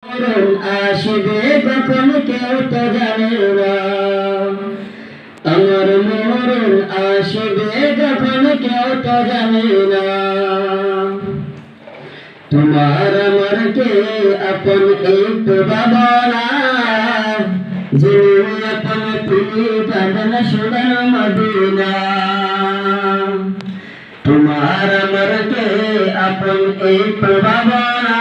মরণ আসবে কখন কেউ তো জানে না, আমার মরণ আসবে কখন কেউ তো জানে না। তোমার আমার কে আপন একটু ভাবনা, যিনি আপন তিনি কাঁদন সোনার মদিনা। তোমার আমার কে আপন একটু ভাবনা,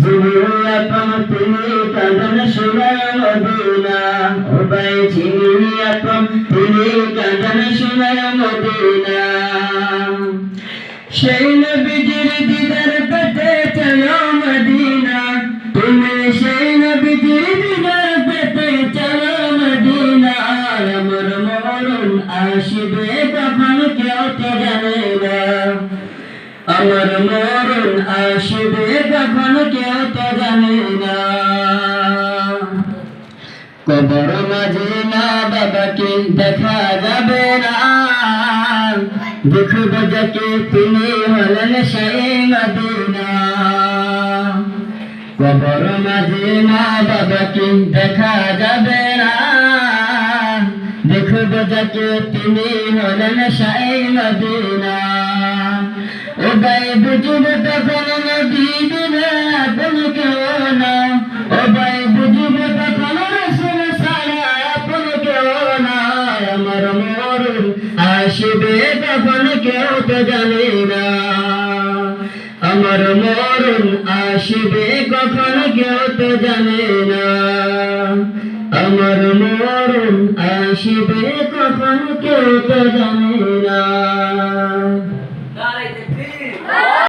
যিনি আপন তিনি কাঁদন সোনার মদিনা। ও ভাই যিনি আপন তিনি কাঁদন সোনার মদিনা। সেই নবীজির দিদার পেতে চলো মদিনা, তুমি সেই নবীজির দিদার পেতে চলো মদিনা। আমার মরণ আসবে কখন কেউ তো জানে না, আমার মরণ আসবে কখন কেউ তো জানে না। কবর মাঝে মা বাবাকে দেখা যাবে না, দেখব যাকে তিনি হলেন সেই মদিনা। কবর মাঝে মা বাবাকে দেখা যাবে না, দেখব যাকে তিনি হলেন সেই মদিনা। ও ভাই বুঝব তখন নবী বিনা আপন কেউ না, ও ভাই বুঝব তখন রাসূল ছাড়া আপন কেউ না। আমার মরণ আসবে কখন কেউ তো জানে না, আমার মরণ আসবে কখন কেউ তো জানে না, আমার মরণ আসবে কখন কেউ তো জানে না।